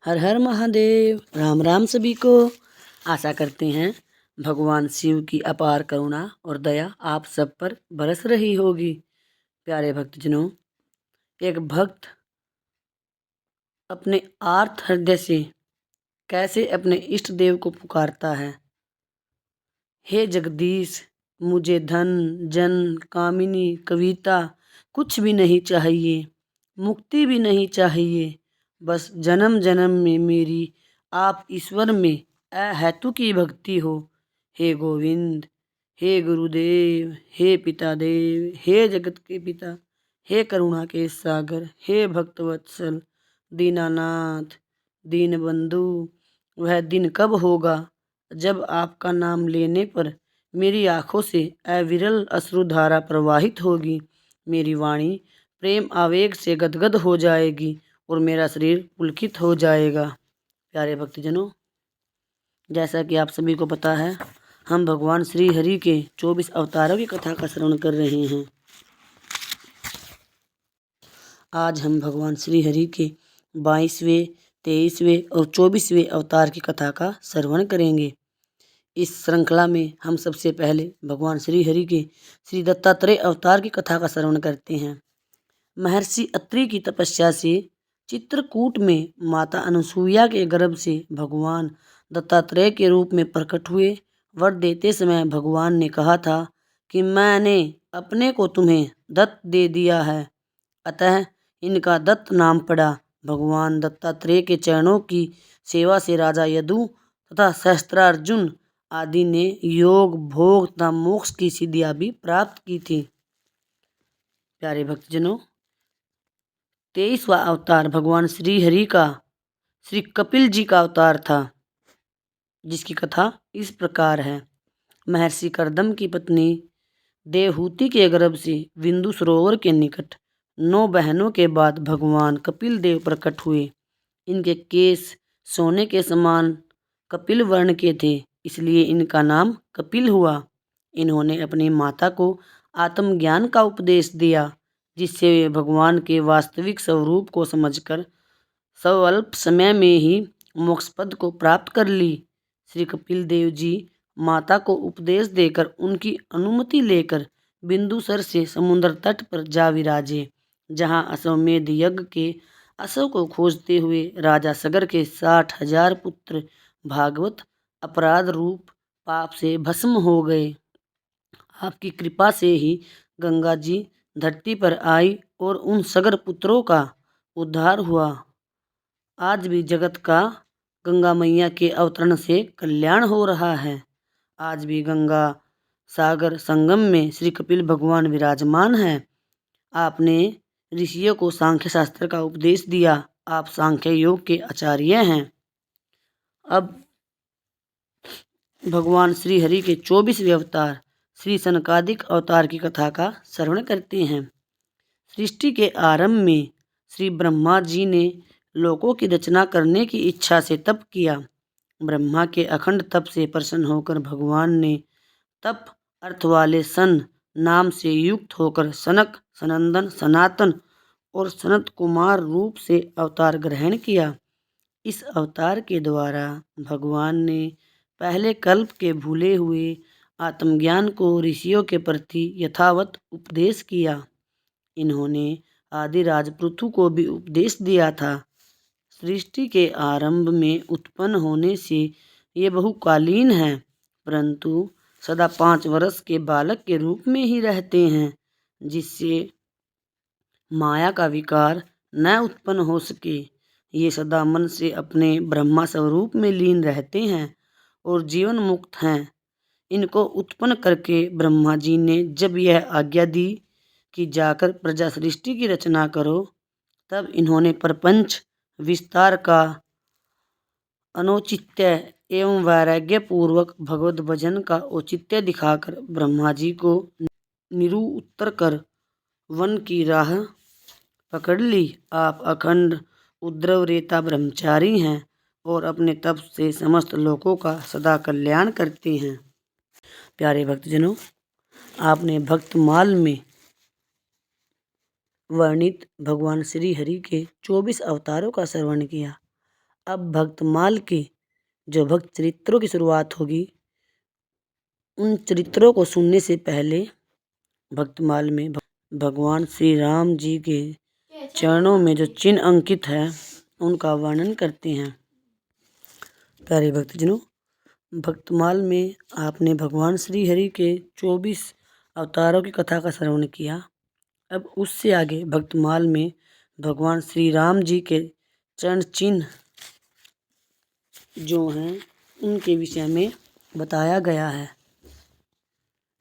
हर हर महादेव। राम राम सभी को। आशा करते हैं भगवान शिव की अपार करुणा और दया आप सब पर बरस रही होगी। प्यारे भक्तजनों, एक भक्त अपने आर्त हृदय से कैसे अपने इष्ट देव को पुकारता है। हे जगदीश, मुझे धन जन कामिनी कविता कुछ भी नहीं चाहिए, मुक्ति भी नहीं चाहिए। बस जन्म जन्म में मेरी आप ईश्वर में अहेतु की भक्ति हो। हे गोविंद, हे गुरुदेव, हे पिता देव, हे जगत के पिता, हे करुणा के सागर, हे भक्तवत्सल दीनानाथ दीनबंधु। वह दिन कब होगा जब आपका नाम लेने पर मेरी आँखों से अविरल अश्रुधारा प्रवाहित होगी, मेरी वाणी प्रेम आवेग से गदगद हो जाएगी और मेरा शरीर पुलकित हो जाएगा। प्यारे भक्तजनों, जैसा कि आप सभी को पता है, हम भगवान श्री हरि के 24 अवतारों की कथा का श्रवण कर रहे हैं। आज हम भगवान श्री हरि के 22वें, 23वें और 24वें अवतार की कथा का श्रवण करेंगे। इस श्रृंखला में हम सबसे पहले भगवान श्री हरि के श्री दत्तात्रेय अवतार की कथा का श्रवण करते हैं। महर्षि अत्रि की तपस्या से चित्रकूट में माता अनुसूया के गर्भ से भगवान दत्तात्रेय के रूप में प्रकट हुए। वर देते समय भगवान ने कहा था कि मैंने अपने को तुम्हें दत्त दे दिया है, अतः इनका दत्त नाम पड़ा। भगवान दत्तात्रेय के चरणों की सेवा से राजा यदु तथा सहस्त्रार्जुन आदि ने योग भोग तथा मोक्ष की सिद्धियां भी प्राप्त की थी। प्यारे भक्तजनों, 23वां अवतार भगवान श्री हरि का श्री कपिल जी का अवतार था, जिसकी कथा इस प्रकार है। महर्षि कर्दम की पत्नी देवहूति के गर्भ से बिंदु सरोवर के निकट 9 बहनों के बाद भगवान कपिल देव प्रकट हुए। इनके केस सोने के समान कपिल वर्ण के थे, इसलिए इनका नाम कपिल हुआ। इन्होंने अपनी माता को आत्मज्ञान का उपदेश दिया, जिससे वे भगवान के वास्तविक स्वरूप को समझकर स्वल्प समय में ही मोक्ष पद को प्राप्त कर ली। श्री कपिल देव जी माता को उपदेश देकर उनकी अनुमति लेकर बिंदुसर से समुद्र तट पर जा विराजे, जहाँ अश्वमेध यज्ञ के अश्व को खोजते हुए राजा सगर के 60,000 पुत्र भागवत अपराध रूप पाप से भस्म हो गए। आपकी कृपा से ही गंगा जी धरती पर आई और उन सगर पुत्रों का उद्धार हुआ। आज भी जगत का गंगा मैया के अवतरण से कल्याण हो रहा है। आज भी गंगा सागर संगम में श्री कपिल भगवान विराजमान हैं। आपने ऋषियों को सांख्य शास्त्र का उपदेश दिया। आप सांख्य योग के आचार्य हैं। अब भगवान श्री हरि के 24वें अवतार श्री सनकादिक अवतार की कथा का श्रवण करते हैं। सृष्टि के आरंभ में श्री ब्रह्मा जी ने लोकों की रचना करने की इच्छा से तप किया। ब्रह्मा के अखंड तप से प्रसन्न होकर भगवान ने तप अर्थ वाले सन नाम से युक्त होकर सनक, सनंदन, सनातन और सनत कुमार रूप से अवतार ग्रहण किया। इस अवतार के द्वारा भगवान ने पहले कल्प के भूले हुए आत्मज्ञान को ऋषियों के प्रति यथावत उपदेश किया। इन्होंने आदिराज पृथु को भी उपदेश दिया था। सृष्टि के आरंभ में उत्पन्न होने से ये बहुकालीन हैं, परंतु सदा 5 वर्ष के बालक के रूप में ही रहते हैं, जिससे माया का विकार न उत्पन्न हो सके। ये सदा मन से अपने ब्रह्मा स्वरूप में लीन रहते हैं और जीवन मुक्त हैं। इनको उत्पन्न करके ब्रह्मा जी ने जब यह आज्ञा दी कि जाकर प्रजा सृष्टि की रचना करो, तब इन्होंने प्रपंच विस्तार का अनौचित्य एवं वैराग्य पूर्वक भगवत भजन का औचित्य दिखाकर ब्रह्मा जी को निरुत्तर कर वन की राह पकड़ ली। आप अखंड उद्रव रेता ब्रह्मचारी हैं और अपने तप से समस्त लोकों का सदा कल्याण करते हैं। प्यारे भक्तजनों, आपने भक्तमाल में वर्णित भगवान श्री हरि के 24 अवतारों का श्रवण किया। अब भक्तमाल के जो भक्त चरित्रों की शुरुआत होगी, उन चरित्रों को सुनने से पहले भक्तमाल में भगवान श्री राम जी के चरणों में जो चिन्ह अंकित है उनका वर्णन करते हैं। प्यारे भक्तजनों, भक्तमाल में आपने भगवान श्री हरि के 24 अवतारों की कथा का श्रवण किया। अब उससे आगे भक्तमाल में भगवान श्री राम जी के चरण चिन्ह जो हैं उनके विषय में बताया गया है।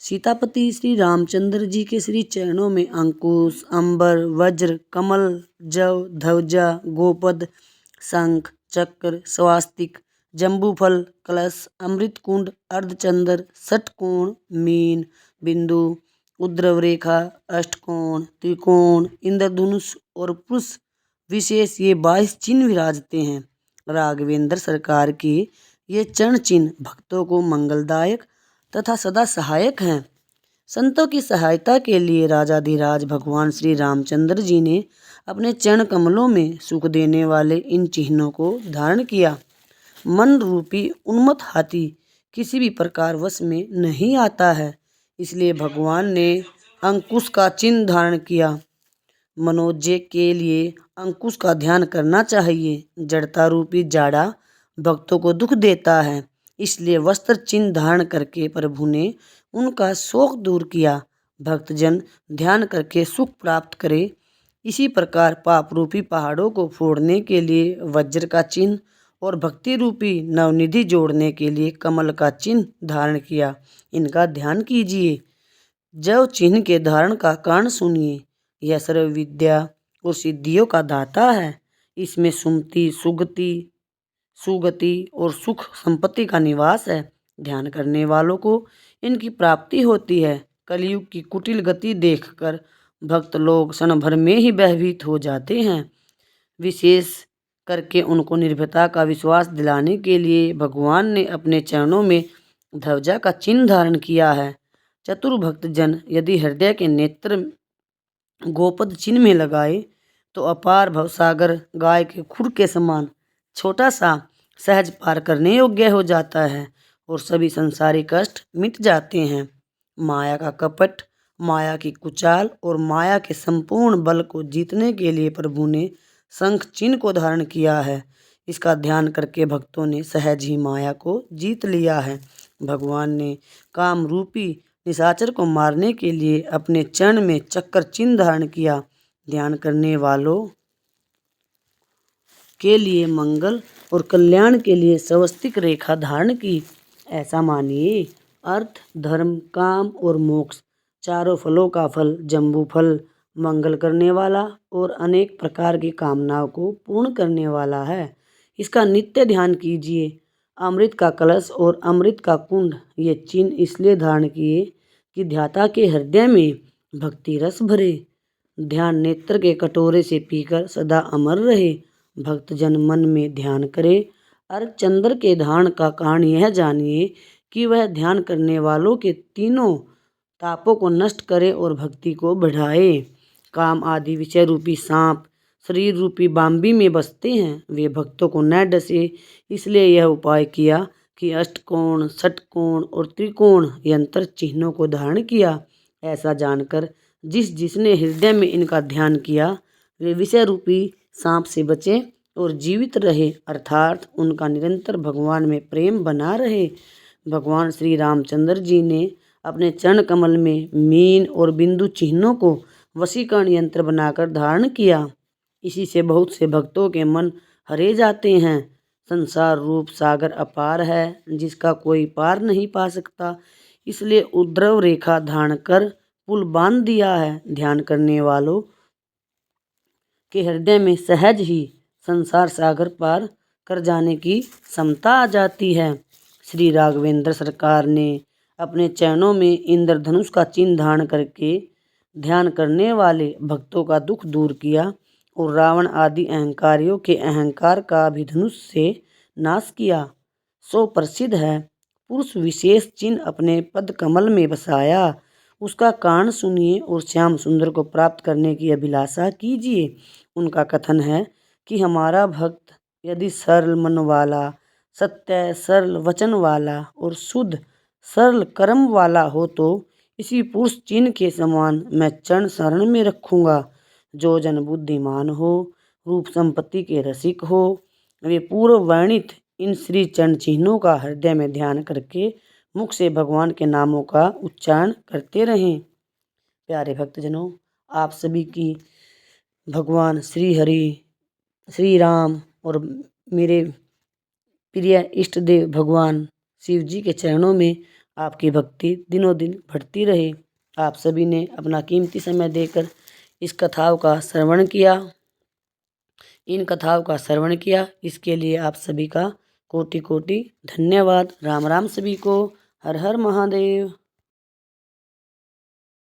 सीतापति श्री रामचंद्र जी के श्री चरणों में अंकुश, अंबर, वज्र, कमल, जव, ध्वजा, गोपद, शंख, चक्र, स्वास्तिक, जम्बूफल, कलश, अमृत कुंड, अर्धचंद्र, षटकोण, मीन, बिंदु, उद्रव रेखा, अष्टकोण, त्रिकोण, इंद्रधनुष और पुरुष विशेष ये 22 चिन्ह विराजते हैं। राघवेंद्र सरकार के ये चरण चिन्ह भक्तों को मंगलदायक तथा सदा सहायक हैं। संतों की सहायता के लिए राजाधिराज भगवान श्री रामचंद्र जी ने अपने चरण कमलों में सुख देने वाले इन चिन्हों को धारण किया। मन रूपी उन्मत्त हाथी किसी भी प्रकार वश में नहीं आता है, इसलिए भगवान ने अंकुश का चिन्ह धारण किया। मनोज्ञ के लिए अंकुश का ध्यान करना चाहिए। जड़ता रूपी जाड़ा भक्तों को दुख देता है, इसलिए वस्त्र चिन्ह धारण करके प्रभु ने उनका शोक दूर किया। भक्तजन ध्यान करके सुख प्राप्त करे। इसी प्रकार पाप रूपी पहाड़ों को फोड़ने के लिए वज्र का चिन्ह और भक्ति रूपी नवनिधि जोड़ने के लिए कमल का चिन्ह धारण किया। इनका ध्यान कीजिए। जव चिन्ह के धारण का कारण सुनिए। यह सर्व विद्या और सिद्धियों का दाता है। इसमें सुमति, सुगति और सुख संपत्ति का निवास है। ध्यान करने वालों को इनकी प्राप्ति होती है। कलयुग की कुटिल गति देखकर भक्त लोग क्षण भर में ही भयभीत हो जाते हैं। विशेष करके उनको निर्भयता का विश्वास दिलाने के लिए भगवान ने अपने चरणों में ध्वजा का चिन्ह धारण किया है। चतुर भक्तजन यदि हृदय के नेत्र गोपद चिन्ह में लगाए तो अपार भवसागर गाय के खुर के समान छोटा सा सहज पार करने योग्य हो जाता है और सभी संसारी कष्ट मिट जाते हैं। माया का कपट, माया की कुचाल और माया के संपूर्ण बल को जीतने के लिए प्रभु ने शंख चिन्ह को धारण किया है। इसका ध्यान करके भक्तों ने सहज ही माया को जीत लिया है। भगवान ने काम रूपी निशाचर को मारने के लिए अपने चरण में चक्र चिन्ह धारण किया। ध्यान करने वालों के लिए मंगल और कल्याण के लिए स्वस्तिक रेखा धारण की। ऐसा मानिए, अर्थ, धर्म, काम और मोक्ष चारों फलों का फल जम्बू फल मंगल करने वाला और अनेक प्रकार की कामनाओं को पूर्ण करने वाला है। इसका नित्य ध्यान कीजिए। अमृत का कलश और अमृत का कुंड ये चिन्ह इसलिए धारण किए कि ध्याता के हृदय में भक्ति रस भरे। ध्यान नेत्र के कटोरे से पीकर सदा अमर रहे। भक्तजन मन में ध्यान करे। अर्धचंद्र के धारण का कारण यह जानिए कि वह ध्यान करने वालों के तीनों तापों को नष्ट करे और भक्ति को बढ़ाए। काम आदि विषय रूपी सांप शरीर रूपी बाम्बी में बसते हैं, वे भक्तों को न डसे, इसलिए यह उपाय किया कि अष्टकोण, षटकोण और त्रिकोण यंत्र चिन्हों को धारण किया। ऐसा जानकर जिसने हृदय में इनका ध्यान किया वे विषय रूपी सांप से बचे और जीवित रहे, अर्थात उनका निरंतर भगवान में प्रेम बना रहे। भगवान श्री रामचंद्र जी ने अपने चरण कमल में मीन और बिंदु चिन्हों को वशीकरण यंत्र बनाकर धारण किया। इसी से बहुत से भक्तों के मन हरे जाते हैं। संसार रूप सागर अपार है, जिसका कोई पार नहीं पा सकता, इसलिए उद्रव रेखा धारण कर पुल बांध दिया है। ध्यान करने वालों के हृदय में सहज ही संसार सागर पार कर जाने की क्षमता आ जाती है। श्री राघवेंद्र सरकार ने अपने चरणों में इंद्रधनुष का चिन्ह धारण करके ध्यान करने वाले भक्तों का दुख दूर किया और रावण आदि अहंकारियों के अहंकार का भी धनुष से नाश किया। सो प्रसिद्ध है। पुरुष विशेष चिन्ह अपने पद कमल में बसाया। उसका कारण सुनिए और श्याम सुंदर को प्राप्त करने की अभिलाषा कीजिए। उनका कथन है कि हमारा भक्त यदि सरल मन वाला, सत्य सरल वचन वाला और शुद्ध सरल कर्म वाला हो तो इसी पुरुष चिन्ह के समान मैं चरण शरण में रखूँगा। जो जन बुद्धिमान हो, रूप संपत्ति के रसिक हो, वे पूर्व वर्णित इन श्री चरण चिन्हों का हृदय में ध्यान करके मुख से भगवान के नामों का उच्चारण करते रहें। प्यारे भक्तजनों, आप सभी की भगवान श्री हरि, श्री राम और मेरे प्रिय इष्ट देव भगवान शिव जी के चरणों में आपकी भक्ति दिनों दिन बढ़ती रहे। आप सभी ने अपना कीमती समय देकर इस कथाओं का श्रवण किया, इन कथाओं का श्रवण किया, इसके लिए आप सभी का कोटि कोटि धन्यवाद। राम राम सभी को। हर हर महादेव।